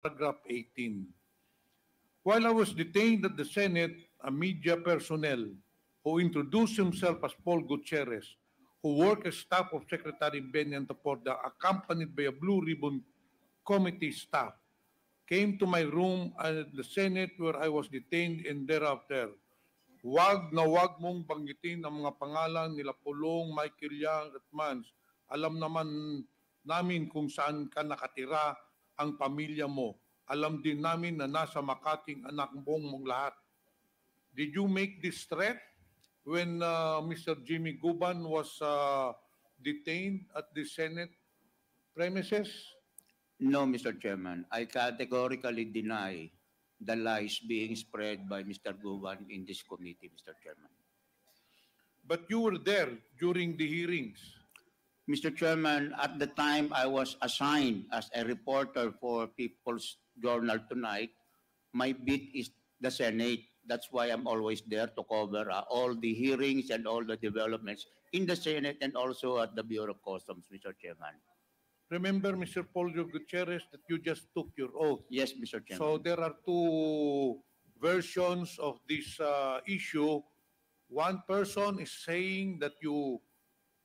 paragraph 18. While I was detained at the Senate, a media personnel who introduced himself as Paul Gutierrez, who worked as staff of Secretary Benny Antaporda, accompanied by a Blue Ribbon Committee staff, came to my room at the Senate where I was detained, and thereafter, wag na wag mong banggitin ang mga pangalan nila Pulong, Michael Yang at Mans. Alam naman namin kung saan ka nakatira, ang pamilya mo. Alam din namin na nasa Makating anak mong lahat. Did you make this threat when Mr. Jimmy Guban was detained at the Senate premises? No, Mr. Chairman. I categorically deny the lies being spread by Mr. Guban in this committee, Mr. Chairman. But you were there during the hearings. Mr. Chairman, at the time I was assigned as a reporter for People's Journal Tonight, my beat is the Senate. That's why I'm always there to cover all the hearings and all the developments in the Senate and also at the Bureau of Customs, Mr. Chairman. Remember, Mr. Paul Gutierrez, that you just took your oath. Yes, Mr. Chairman. So there are two versions of this issue. One person is saying that you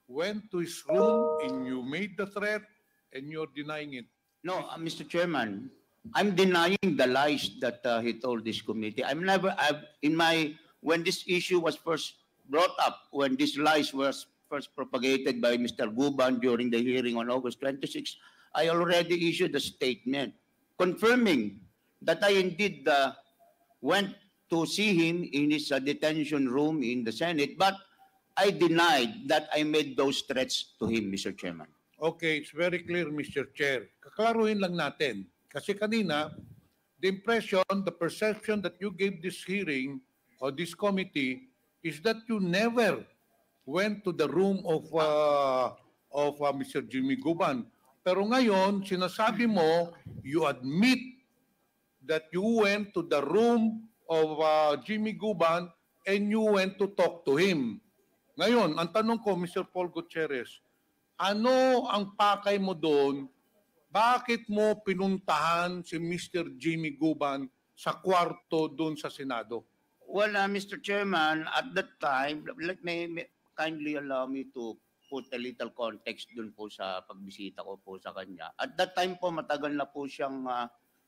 went to his room and you made the threat, and you're denying it. No, Mr. Chairman, I'm denying the lies that he told this committee. When this issue was first brought up, when these lies were first propagated by Mr. Guban during the hearing on August 26, I already issued a statement confirming that I indeed went to see him in his detention room in the Senate, but I denied that I made those threats to him, Mr. Chairman. Okay, it's very clear, Mr. Chair. Kaklaruhin lang natin. Kasi kanina, the impression, the perception that you gave this hearing or this committee is that you never went to the room of Mr. Jimmy Guban. Pero ngayon, sinasabi mo, you admit that you went to the room of Jimmy Guban and you went to talk to him. Ngayon, ang tanong ko, Mr. Paul Gutierrez, ano ang pakay mo doon? Bakit mo pinuntahan si Mr. Jimmy Guban sa kwarto doon sa Senado? Well, Mr. Chairman, at that time, let me kindly allow me to put a little context dun po sa pagbisita ko po sa kanya. At that time po, matagal na po siyang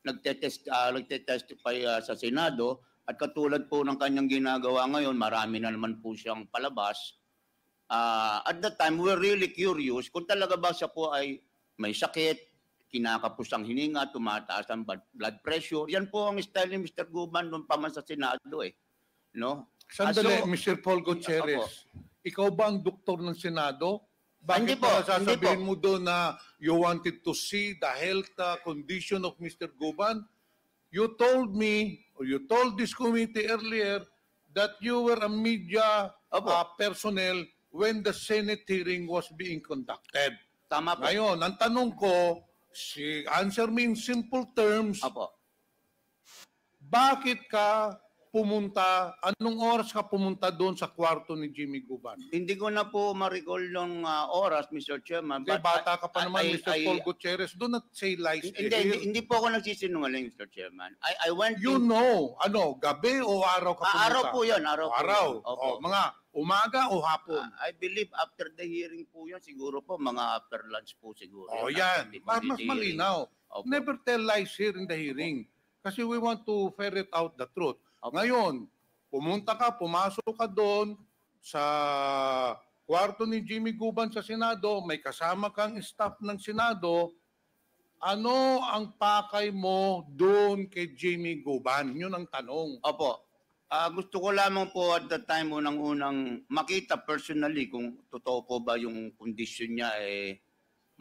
nagtetestify sa Senado, at katulad po ng kanyang ginagawa ngayon, marami na naman po siyang palabas. At that time, we were really curious kung talaga ba siya po ay may sakit, kinakapos ang hininga, tumataas ang blood pressure. Yan po ang style ni Mr. Guban noon pa man sa Senado eh. No? Sandali, Mr. Paul Gutierrez. Ikaw ba ang doktor ng Senado? Bakit pa sasabihin mo doon na you wanted to see the health condition of Mr. Guban? You told me, or you told this committee earlier, that you were a media personnel when the Senate hearing was being conducted. Tama po. Ngayon, ang tanong ko, answer me in simple terms, bakit ka pumunta, anong oras ka pumunta doon sa kwarto ni Jimmy Guban? Hindi ko na po ma-recall ng oras, Mr. Chairman. Hindi, bata ka pa naman, Mr. Paul Gutierrez. Do not say lies. Hindi po ako nagsisinungaling, Mr. Chairman. I went You know, gabi o araw ka pumunta? Araw po yun. Araw. Mga umaga o hapon? I believe after the hearing po yun, siguro po, mga after lunch po siguro. Yan. Mas malinaw. Never tell lies here in the hearing. Kasi we want to ferret out the truth. Ngayon, pumasok ka doon sa kwarto ni Jimmy Guban sa Senado, may kasama kang staff ng Senado, ano ang pakay mo doon kay Jimmy Guban? Yun ang tanong. Opo. Gusto ko lamang po at the time unang-unang makita personally kung totoo po ba yung kondisyon niya,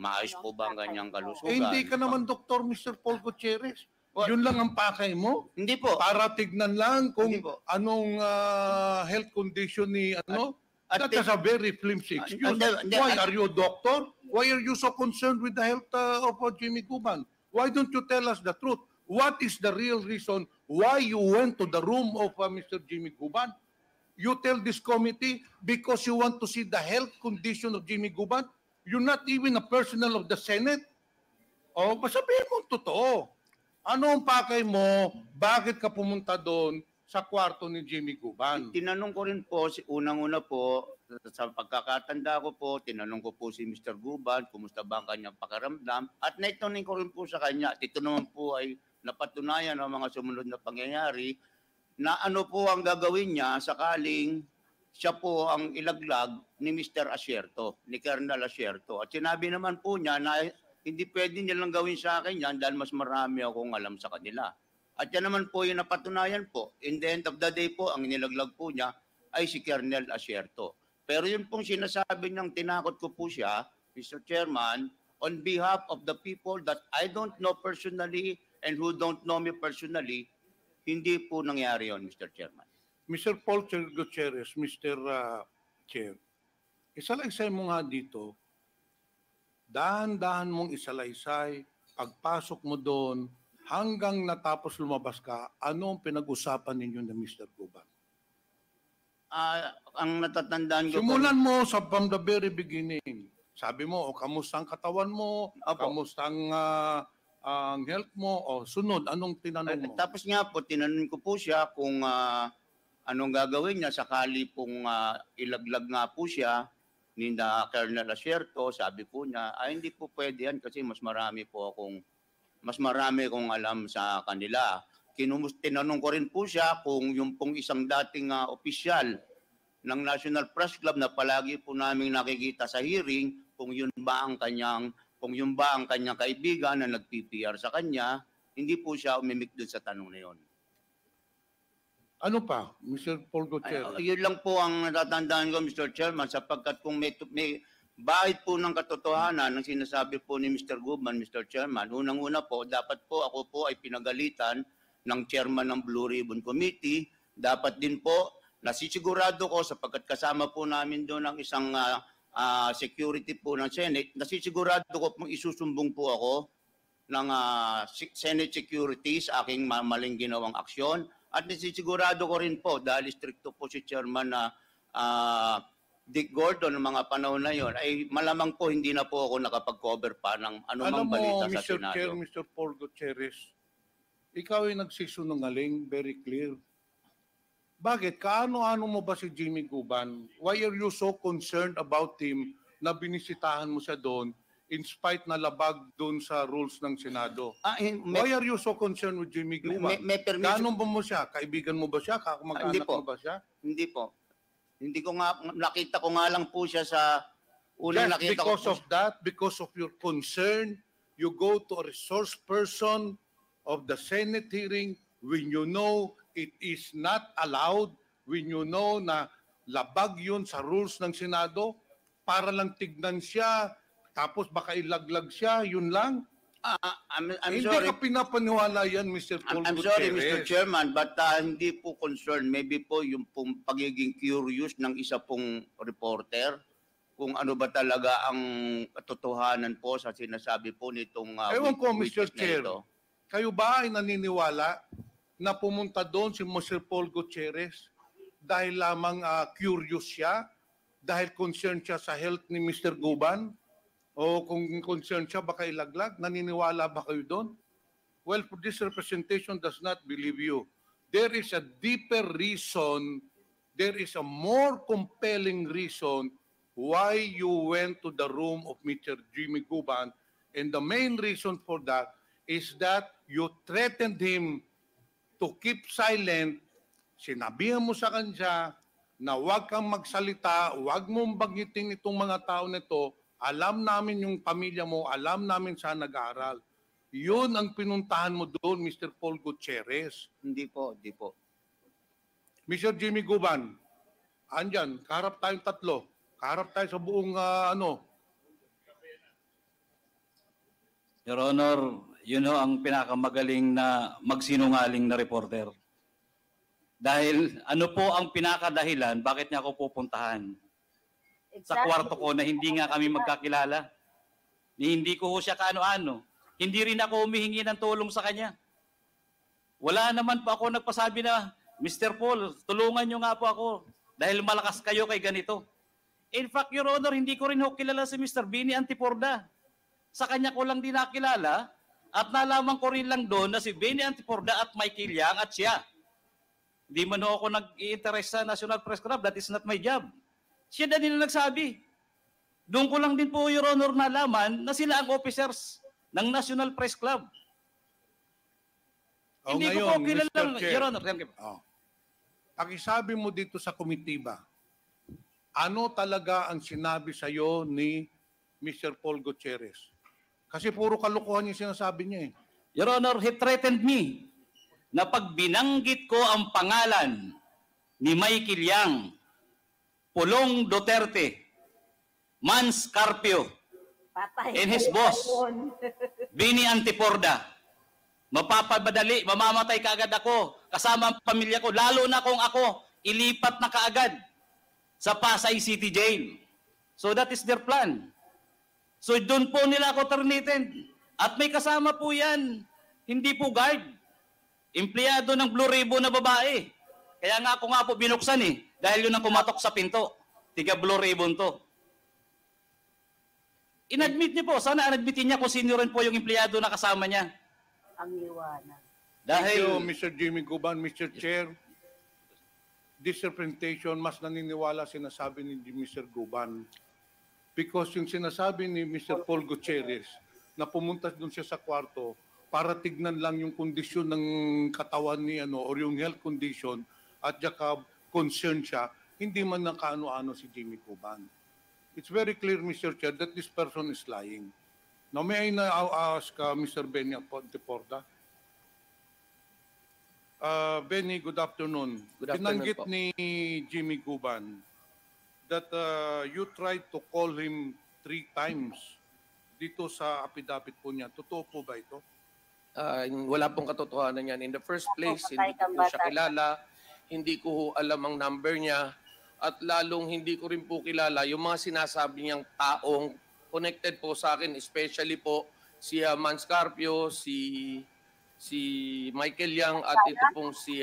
maayos po ba ang kanyang kalusugan. Hindi ka naman doktor, Mr. Paul Gutierrez. Yun lang ang pakay mo? Hindi po. Para tignan lang kung anong health condition ni That is a very flimsy excuse. Why are you a doctor? Why are you so concerned with the health of Jimmy Guban? Why don't you tell us the truth? What is the real reason why you went to the room of Mr. Jimmy Guban? You tell this committee because you want to see the health condition of Jimmy Guban? You're not even a personnel of the Senate? Sabihin mo totoo. Ano ang pakay mo? Bakit ka pumunta doon sa kwarto ni Jimmy Guban? Tinanong ko rin po, unang-una po, sa pagkakatanda ko po, tinanong ko po si Mr. Guban, kumusta ba ang kanyang pakiramdam, at naitanong ko rin po sa kanya, at ito naman po ay napatunayan ng mga sumunod na pangyayari, na ano po ang gagawin niya sakaling siya po ang ilaglag ni Mr. Asierto, ni Colonel Asierto. At sinabi naman po niya na hindi pwede nilang gawin sa akin yan dahil mas marami akong alam sa kanila. At yan naman po yung napatunayan po. In the end of the day po, ang nilaglag po niya ay si Colonel Asierto. Pero yun pong sinasabi niyang tinakot ko po siya, Mr. Chairman, on behalf of the people that I don't know personally and who don't know me personally, hindi po nangyari yun, Mr. Chairman. Mr. Paul Gutierrez, Mr. Chair, isalaysay mo nga dito, dahan-dahan mong isalaysay, pagpasok mo doon, hanggang natapos lumabas ka, ano ang pinag-usapan ninyo ni Mr. Guban? Ang natatandaan ko Simulan mo sa from the very beginning. Sabi mo, kamusta ang katawan mo, Opo. kamusta ang health mo, o sunod, anong tinanong mo? Tapos nga po, tinanong ko po siya kung anong gagawin niya sakali pong ilaglag nga po siya ni Colonel Asierto. Sabi po niya, hindi po pwede yan kasi mas marami kong alam sa kanila. Tinanong ko rin po siya kung yung pong isang dating opisyal ng National Press Club na palagi po namin nakikita sa hearing, kung yun ba ang kanyang kaibigan na nag-PPR sa kanya, hindi po siya umimik doon sa tanong na yun. Ano pa, Mr. Paul Gutierrez? Yun lang po ang natatandaan ko, Mr. Chairman, sapagkat kung may bahid po ng katotohanan ng sinasabi po ni Mr. Guban, Mr. Chairman, unang-una po, dapat po ako po ay pinagalitan ng chairman ng Blue Ribbon Committee. Dapat din po, nasisigurado ko sapagkat kasama po namin doon ang isang security po ng Senate, nasisigurado ko pong isusumbong po ako ng Senate security sa aking maling ginawang aksyon. At nasisigurado ko rin po, dahil stricto po si Chairman na Dick Gordon ng mga panahon na yon, ay malamang po hindi na po ako nakapag-cover pa ng anumang balita sa Mr. Senado. Chair, Mr. Paul Gutierrez, ikaw ay nagsisunungaling, very clear. Bakit? Kaano-ano mo ba si Jimmy Guban? Why are you so concerned about him na binisitahan mo siya doon in spite na labag doon sa rules ng Senado? Why are you so concerned with Jimmy Guban? May permission. Gaano ba mo siya? Kaibigan mo ba siya? Kamag-anak mo ba siya? Hindi po. Hindi ko nga, nakita ko nga lang po siya sa unang Just nakita because ko. of that, because of your concern, you go to a resource person of the Senate hearing when you know it is not allowed, when you know na labag yun sa rules ng Senado, para lang tignan siya, tapos baka ilaglag siya, yun lang. I'm Hindi sorry. ka pinapaniwala yan, Mr. Paul I'm sorry, Gutierrez. Mr. Chairman, but hindi po concerned. Maybe po yung pong pagiging curious ng isa pong reporter kung ano ba talaga ang katotohanan po sa sinasabi po nitong Ewan ko, witness Mr. na Chair, ito. kayo ba ay naniniwala na pumunta doon si Mr. Paul Gutierrez dahil lamang curious siya, dahil concerned siya sa health ni Mr. Guban, o kung concerned siya baka ilaglag? Naniniwala ba kayo doon? Well, this representation does not believe you. There is a deeper reason, there is a more compelling reason why you went to the room of Mr. Jimmy Guban, and the main reason for that is that you threatened him to keep silent. Sinabihan mo sa kanya na huwag kang magsalita, huwag mong banggitin itong mga tao nito. Alam namin yung pamilya mo, alam namin saan nag-aaral. Yun ang pinuntahan mo doon, Mr. Paul Gutierrez. Hindi po. Mr. Jimmy Guban, andyan, kaharap tayong tatlo. Kaharap tayo sa buong Your Honor, yun ho ang pinakamagaling na magsinungaling na reporter. Dahil ano po ang pinakadahilan, bakit niya ako pupuntahan? Sa kwarto ko na hindi nga kami magkakilala. Hindi ko ho siya kaano-ano. Hindi rin ako humihingi ng tulong sa kanya. Wala naman po ako nagpasabi na, Mr. Paul, tulungan niyo nga po ako dahil malakas kayo kay ganito. In fact, Your Honor, hindi ko rin ho kilala si Mr. Bini Antiporda. Sa kanya ko lang din nakilala At nalaman ko rin lang doon na si Benny Antiporda at Michael Yang at siya. Hindi man ako nag-i-interest sa National Press Club. That is not my job. Siya na din nagsabi. Doon ko lang din po, Your Honor, nalaman na sila ang officers ng National Press Club. Hindi ko po kilala, Your Honor. Pakisabi mo dito sa komitiba, ano talaga ang sinabi sa iyo ni Mr. Paul Gutierrez? Kasi puro kalokohan yung sinasabi niya eh. Your Honor, he threatened me na pag binanggit ko ang pangalan ni Michael Yang, Pulong Duterte, Mans Carpio, and his boss, Benny Antiporda, mamamatay kaagad ako, kasama ang pamilya ko, lalo na kung ako ilipat na kaagad sa Pasay City Jail. So that is their plan. So doon po nila ako terminated. At may kasama po yan, hindi po guard. Empleyado ng Blue Ribbon na babae. Kaya nga ako nga po binuksan eh, dahil yun ang kumatok sa pinto. Tiga Blue Ribbon to. Inadmit niyo po, sana inadmitin niya kung sino rin po yung empleyado na kasama niya. Ang liwanag. Thank you, Dahil, Mr. Jimmy Guban. Mr. Chair, this representation, mas naniniwala sinasabi ni Mr. Guban. Because yung sinasabi ni Mr. Paul Gutierrez na pumunta doon siya sa kwarto para tignan lang yung kondisyon ng katawan ni or yung health condition at saka concern siya, hindi man nakaano-ano si Jimmy Guban. It's very clear, Mr. Chair, that this person is lying. Now, may I now ask Mr. Benny Antiporda? Benny, good afternoon. Good afternoon Tinanggit po. ni Jimmy Guban that you tried to call him 3 times dito sa affidavit po niya. Totoo po ba ito? Wala pong katotohanan yan. In the first place, hindi ko po siya kilala, hindi ko alam ang number niya, at lalong hindi ko rin po kilala yung mga sinasabi niyang taong connected po sa akin, especially po si Mans Carpio, si Michael Yang, at ito pong si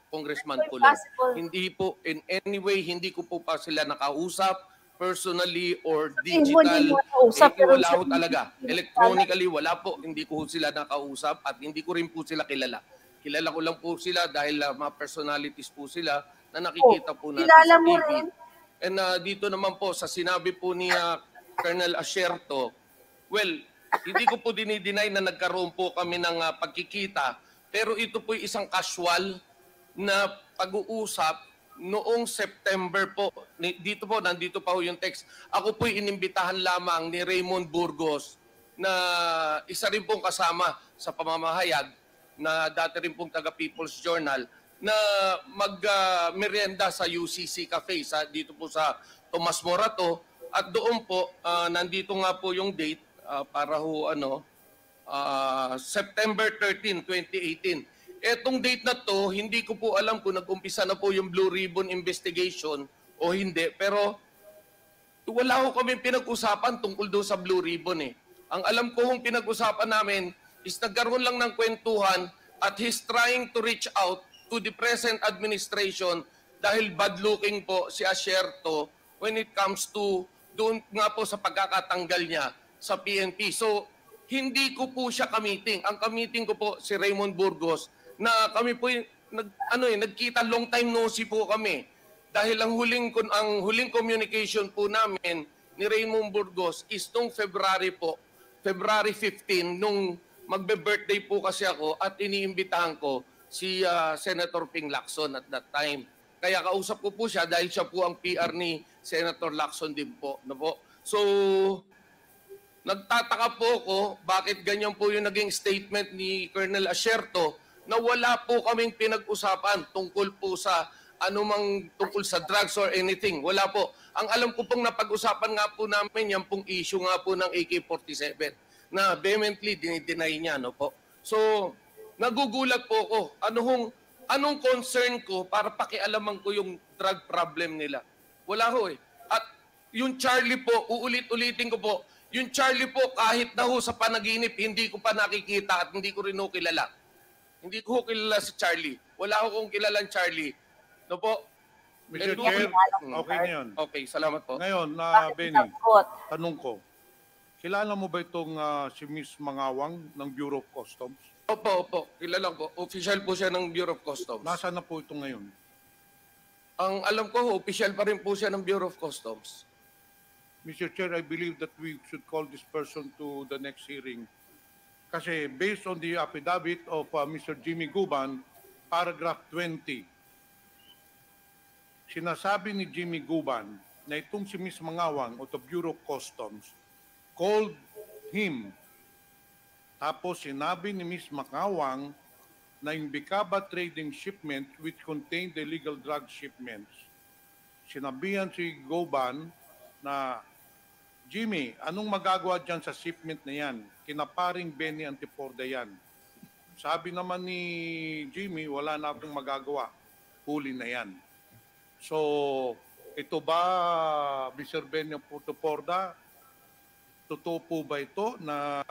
Congressman Pulong. Hindi po, in any way, hindi ko po pa sila nakausap, personally or digital. Wala po talaga. Electronically, wala po. Hindi ko sila nakausap at hindi ko rin po sila kilala. Kilala ko lang po sila dahil mga personalities po sila na nakikita po natin sa TV. And dito naman po, sa sinabi po ni Colonel Asierto, well, hindi ko po dinideny na nagkaroon po kami ng pagkikita, pero ito po isang casual na pag-uusap noong September po. Dito po, nandito pa po yung text. Ako po inimbitahan lamang ni Raymond Burgos na isa rin pong kasama sa pamamahayag na dati rin pong taga People's Journal na mag-merienda sa UCC Cafe dito po sa Tomas Morato. At doon po, nandito nga po yung date para ho September 13, 2018. Etong date na to, hindi ko po alam kung nag-umpisa na po yung Blue Ribbon investigation o hindi. Pero wala ko kami pinag-usapan tungkol doon sa Blue Ribbon eh. Ang alam ko kung pinag-usapan namin is nagkaroon lang ng kwentuhan at he's trying to reach out to the present administration dahil bad-looking po si Asierto when it comes to doon nga po sa pagkakatanggal niya sa PNP. So, hindi ko po siya kamiting. Ang kamiting ko po si Raymond Burgos na kami po nagkita long time no see po kami. Dahil ang huling communication po namin ni Raymond Burgos is nung February 15, nung magbe-birthday po kasi ako at iniimbitahan ko si Senator Ping Lacson at that time. Kaya kausap ko po siya dahil siya po ang PR ni Senator Lacson din po. So, nagtataka po ako bakit ganyan po yung naging statement ni Colonel Asierto na wala po kaming pinag-usapan tungkol po sa tungkol sa drugs or anything. Wala po. Ang alam ko pong napag-usapan nga po namin, yan pong issue nga po ng AK-47 na vehemently dinideny niya. Po. So, nagugulat po ako. Anong concern ko para pakialaman ko yung drug problem nila? Wala ho eh. At yung Charlie po, uulit-ulitin ko po, yung Charlie po kahit na ho sa panaginip, hindi ko pa nakikita at hindi ko rin ho kilala. Hindi ko kilala si Charlie. Wala ko kung kilalang Charlie. No po? Mr. Chair, okay na yun. Okay, salamat po. Ngayon, Benny, tanong ko. kilala mo ba itong si Miss Mangawang ng Bureau of Customs? Opo. Kilala ko. Official po siya ng Bureau of Customs. Nasaan na po ito ngayon? Ang alam ko, official pa rin po siya ng Bureau of Customs. Mr. Chair, I believe that we should call this person to the next hearing. Kasi based on the affidavit of Mr. Jimmy Guban, paragraph 20, sinasabi ni Jimmy Guban na itong si Miss Mangawang o the Bureau of Customs called him. Tapos sinabi ni Miss Mangawang na yung Bicaba trading shipment which contained illegal drug shipments. Sinabihan si Guban na, Jimmy, anong magagawa dyan sa shipment na yan? Kinaparing Benny Antiporda yan. Sabi naman ni Jimmy, wala na akong magagawa. Huli na yan. So, ito ba, Mr. Benny Antiporda, totoo po ba ito na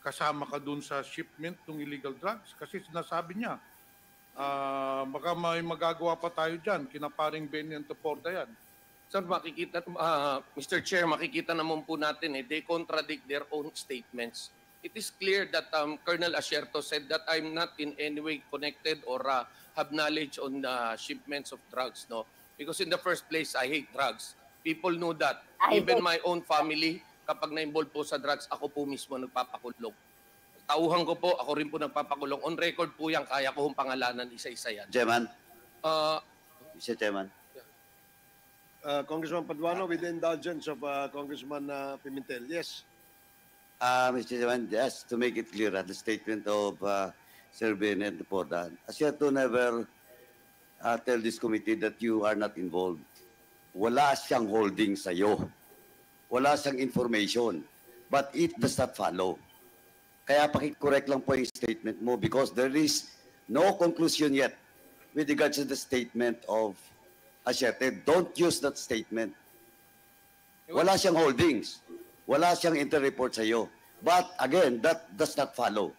kasama ka dun sa shipment ng illegal drugs? Kasi sinasabi niya, baka may magagawa pa tayo dyan. Kinaparing Benny Antiporda yan. Sir, makikita, Mr. Chair, makikita naman po natin, they contradict their own statements. It is clear that Colonel Asierto said that I'm not in any way connected or have knowledge on the shipments of drugs, no? Because in the first place, I hate drugs. People know that. Even my own family, kapag na-involve po sa drugs, ako po mismo nagpapakulong. Tauhan ko po, ako rin po nagpapakulong. On record po yan, kaya ko hong pangalanan isa-isa yan. Chairman. Mr. Chairman. Congressman Paduano, with the indulgence of Congressman Pimentel. Yes. Mr. Chairman, just to make it clear, the statement of Sir Benny Antiporda, Asierto never tell this committee that you are not involved. Wala siyang holding sa'yo. Wala siyang information. But it does not follow. Kaya pakicorrect lang po yung statement mo because there is no conclusion yet with regards to the statement of Asierto. Don't use that statement. Wala siyang holdings. Wala siyang inter-report sa'yo. But again, that does not follow.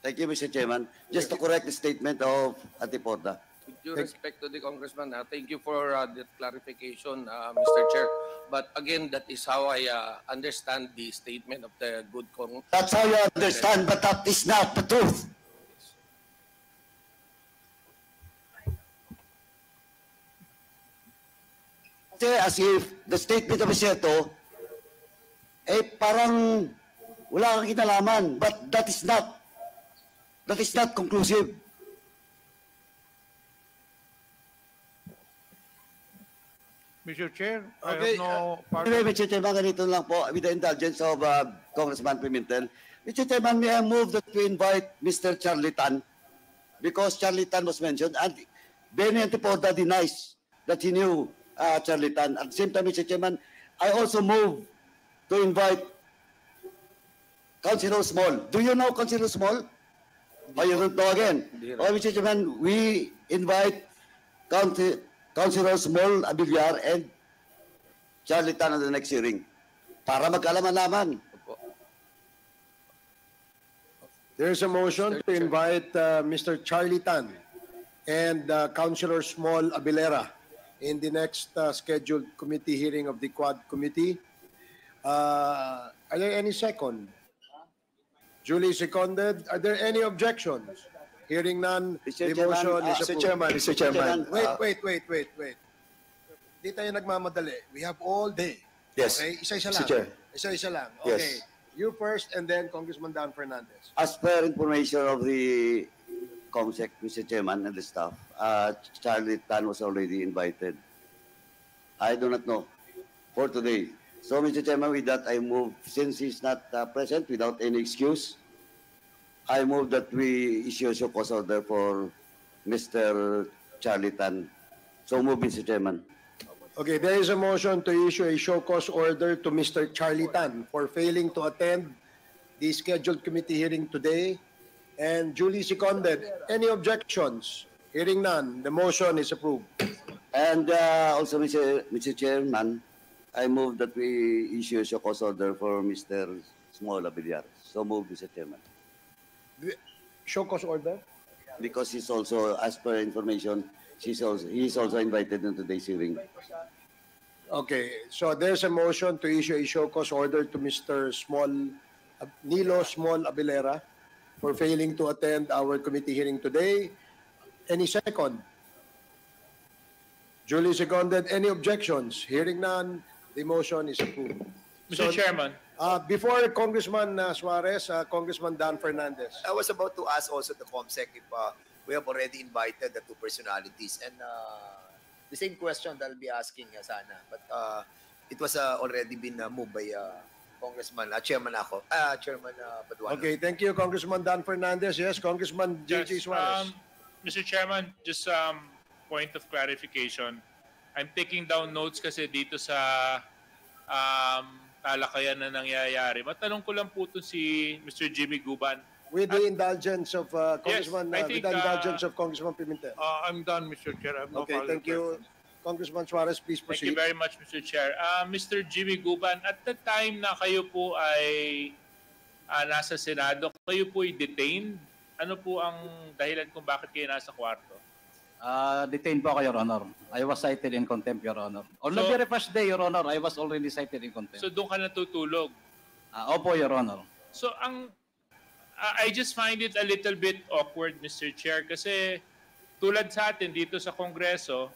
Thank you, Mr. Chairman. Just to correct the statement of Antiporda. With due respect to the Congressman, thank you for that clarification, Mr. Chair. But again, that is how I understand the statement of the good Congressman. That's how you understand, but that is not the truth. Kasi as if the statement of Asierto, parang wala kang kinalaman, but that is not conclusive. Mr. Chair, I have Okay, no part. Anyway, Mr. Chairman, ganito lang po, with the indulgence of Congressman Pimentel. Mr. Chairman, may I move that we invite Mr. Charlie Tan, because Charlie Tan was mentioned, and Benny Antiporda denies that he knew Charlie Tan. At the same time, Mr. Chairman, I also move to invite Councilor Small. Do you know Councilor Small? Or you don't know again? Oh, Mr. Chairman, we invite Councilor Small Abiliar and Charlie Tan at the next hearing para magkaalaman-laman. There's a motion to invite Mr. Charlie Tan and Councilor Small Abilera in the next scheduled committee hearing of the Quad Committee. Are there any second? Duly seconded. Are there any objections? Hearing none, Mr. the motion is Mr. approved. Mr. Chairman. Wait. Di tayo nagmamadali. We have all day. Yes. Okay? Isa-isa Mr. lang. Chair. Isa-isa lang. Yes. Okay. You first and then Congressman Dan Fernandez. As per information of the COMSEC, Mr. Chairman, and the staff, Charlie Tan was already invited. I do not know for today. So, Mr. Chairman, with that, I move, since he's not present without any excuse, I move that we issue a show cause order for Mr. Charlie Tan. So move, Mr. Chairman. Okay, there is a motion to issue a show cause order to Mr. Charlie Tan for failing to attend the scheduled committee hearing today and duly seconded. Any objections? Hearing none, the motion is approved. And also, Mr. Chairman, I move that we issue a show cause order for Mr. Small Abiliar. So move, Mr. Chairman. Show cause order? Because he's also, as per information, he's also invited in today's hearing. Okay, so there's a motion to issue a show cause order to Mr. Nilo Small Abilera for failing to attend our committee hearing today. Any second? Duly seconded. Any objections? Hearing none, the motion is approved. Mr. Chairman, Before Congressman Suarez, Congressman Dan Fernandez. I was about to ask also the COMSEC if we have already invited the two personalities. And the same question that I'll be asking sana. But it was already been moved by Congressman, Chairman Paduano. Okay, thank you, Congressman Dan Fernandez. Yes, Congressman J.J. just, Suarez. Mr. Chairman, just point of clarification. I'm taking down notes kasi dito sa talakayan na nangyayari. Matanong ko lang po ito si Mr. Jimmy Guban. With the indulgence of Congressman, I with think, the indulgence of Congressman Pimentel. I'm done, Mr. Chair. I have no Okay, further thank you. questions. Congressman Suarez, please Thank you proceed. very much, Mr. Chair. Mr. Jimmy Guban, at the time na kayo po ay nasa Senado, kayo po ay detained. Ano po ang dahilan kung bakit kayo nasa kwarto? Detained po ako, Your Honor. I was cited in contempt, Your Honor. On the So- very first day, Your Honor, I was already cited in contempt. So doon ka natutulog. Opo, Your Honor. So I just find it a little bit awkward, Mr. Chair, kasi tulad sa atin dito sa Kongreso,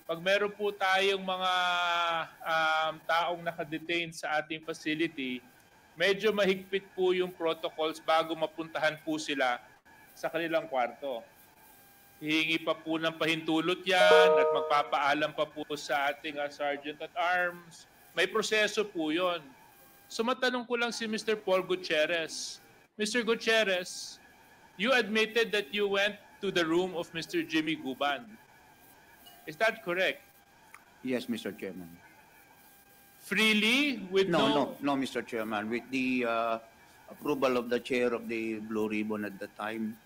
pag meron po tayong mga taong nakadetain sa ating facility, medyo mahigpit po yung protocols bago mapuntahan po sila sa kanilang kwarto. Hihingi pa po ng pahintulot yan at magpapaalam pa po sa ating Sergeant at Arms. May proseso po yon. So matanong ko lang si Mr. Paul Gutierrez. Mr. Gutierrez, you admitted that you went to the room of Mr. Jimmy Guban. Is that correct? Yes, Mr. Chairman. Freely? With No, Mr. Chairman. With the approval of the chair of the Blue Ribbon at the time,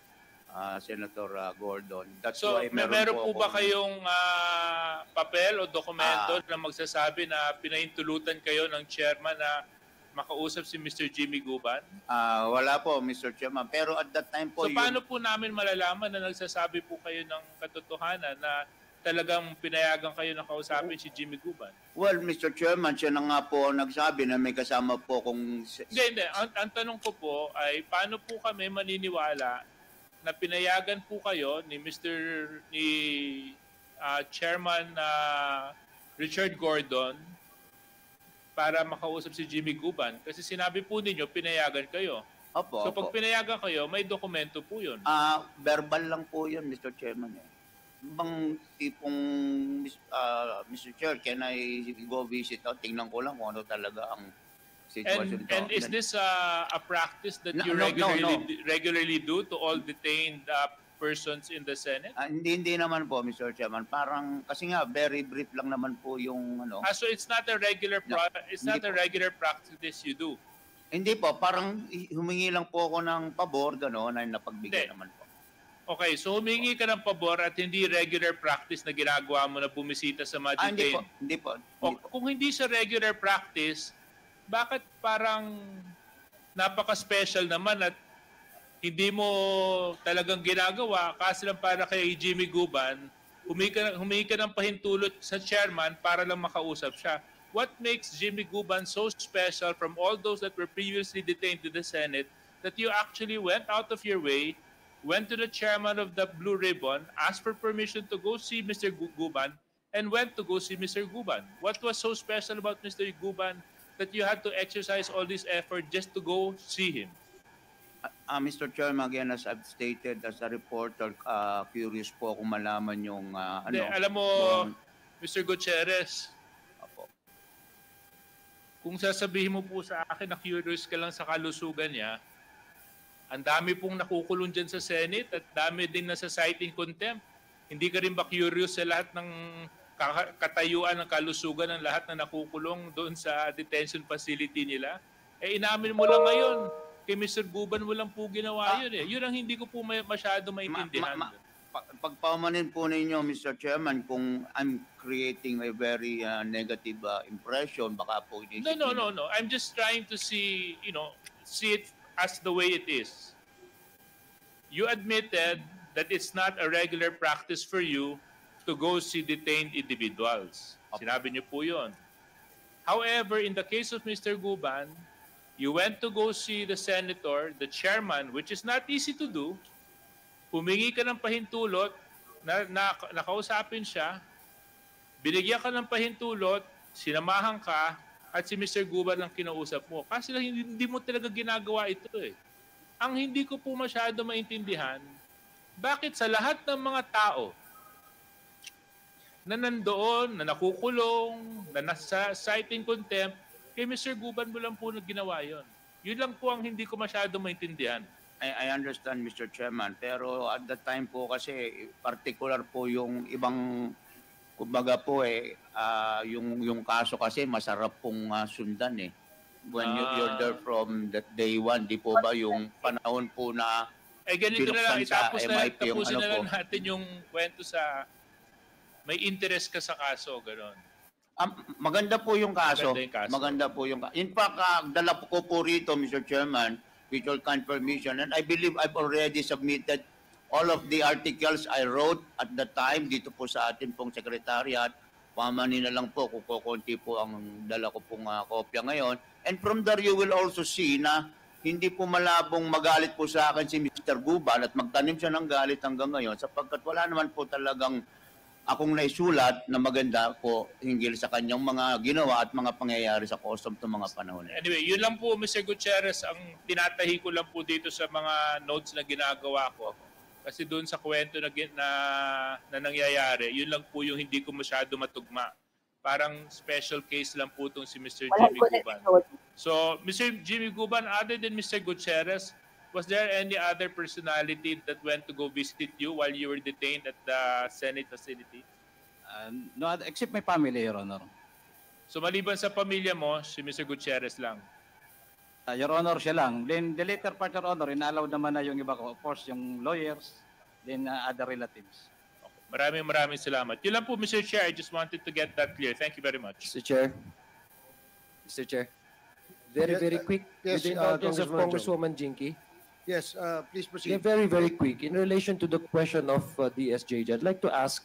Senator Gordon. That's So, why meron po ba akong- kayong papel o dokumento na magsasabi na pinahintulutan kayo ng chairman na makausap si Mr. Jimmy Guban? Wala po, Mr. Chairman. Pero at that time po, So, paano po namin malalaman na nagsasabi po kayo ng katotohanan na talagang pinayagan kayo na kausapin si Jimmy Guban? well, Mr. Chairman, siya na nga po nagsabi na may kasama po kung... Hindi. Ang tanong ko po ay paano po kami maniniwala na pinayagan po kayo ni Chairman Richard Gordon para makausap si Jimmy Guban? Kasi sinabi po ninyo, pinayagan kayo. Opo, So pag opo. pinayagan kayo, may dokumento po yun. Verbal lang po yun, Mr. Chairman. Bang tipong, Mr. Chair, can I go visit out? Tingnan ko lang kung ano talaga ang situation. And is this a practice that you No. regularly do to all detained persons in the Senate? Hindi naman po, Mr. Chairman. Parang, kasi nga, very brief lang naman po yung ano. So it's not a regular it's not a regular practice you do. Hindi po, parang humingi lang po ako ng pabor, gano'n, na napagbigay Hindi. naman po. Okay, so humingi ka ng pabor at hindi regular practice na ginagawa mo na bumisita sa mga Hindi po, detained. hindi po. O, kung hindi sa regular practice, bakit parang napaka-special naman at hindi mo talagang ginagawa kasi lang para kay Jimmy Guban, humingi ka ng pahintulot sa chairman para lang makausap siya. What makes Jimmy Guban so special from all those that were previously detained to the Senate that you actually went out of your way, went to the chairman of the Blue Ribbon, asked for permission to go see Mr. Guban, and went to go see Mr. Guban? What was so special about Mr. Guban that you had to exercise all this effort just to go see him? Mr. Chairman, again, as I've stated, as a reporter, curious po kung malaman yung Hindi, alam mo, Mr. Gutierrez, Apo. kung sasabihin mo po sa akin na curious ka lang sa kalusugan niya, ang dami pong nakukulong dyan sa Senate at dami din nasa citing contempt. Hindi ka rin ba curious sa lahat ng katayuan ng kalusugan ng lahat na nakukulong doon sa detention facility nila? Inamin mo lang ngayon. Kay Mr. Guban mo lang po ginawa yun eh. Yun ang hindi ko po masyado maintindihan. Pagpamanin po ninyo, Mr. Chairman, kung I'm creating a very negative impression, baka po... No. I'm just trying to see it as the way it is. You admitted that it's not a regular practice for you to go see detained individuals. Sinabi niyo po yun. However, in the case of Mr. Guban, you went to go see the senator, the chairman, which is not easy to do. Humingi ka ng pahintulot, nakausapin siya, binigyan ka ng pahintulot, sinamahan ka, at si Mr. Guban ang kinausap mo. Kasi lang hindi mo talaga ginagawa ito eh. Ang hindi ko po masyado maintindihan, bakit sa lahat ng mga tao na nandoon, na nakukulong, na nasa citing contempt, kay Mr. Guban mo lang po na ginawa yon. Yun lang po ang hindi ko masyado maintindihan. I understand, Mr. Chairman, pero at that time po kasi particular po yung ibang, kumbaga po yung kaso kasi masarap pong sundan eh. When you're there from that day one, di po ba yung panahon po na ganito na lang, pinuksan sa MIP yung tapusin ano na lang po? natin yung kwento sa may interest ka sa kaso, gano'n. Maganda po yung kaso. Maganda yung kaso. Maganda po yung kaso. In fact, dala ko po rito, Mr. Chairman, with your kind permission, and I believe I've already submitted all of the articles I wrote at the time dito po sa atin pong secretariat. Pamani na lang po, kukunti po ang dala ko pong kopya ngayon. And from there, you will also see na hindi po malabong magalit po sa akin si Mr. Guban at magtanim siya ng galit hanggang ngayon sapagkat wala naman po talagang akong naisulat na maganda po hinggil sa kanyang mga ginawa at mga pangyayari sa custom ng mga panahon. Anyway, yun lang po, Mr. Gutierrez, ang tinatahi ko lang po dito sa mga notes na ginagawa ko. Kasi doon sa kwento na nangyayari, yun lang po yung hindi ko masyado matugma. Parang special case lang po itong si Mr. Jimmy Guban. So, Mr. Jimmy Guban, other than Mr. Gutierrez, was there any other personality that went to go visit you while you were detained at the Senate facility? No, except my family, Your Honor. So maliban sa pamilya mo, si Mr. Gutierrez lang? Your Honor, siya lang. Then the later part, Your Honor, inallowed naman na yung iba ko. Of course, yung lawyers, then other relatives. Okay. Maraming salamat. Yun lang po, Mr. Chair. I just wanted to get that clear. Thank you very much. Mr. Chair. Mr. Chair. Very quick. yes, With the indulgence of Congresswoman Congresswoman Jinky. Yes, please proceed. Yeah, very quick. In relation to the question of DSJ, I'd like to ask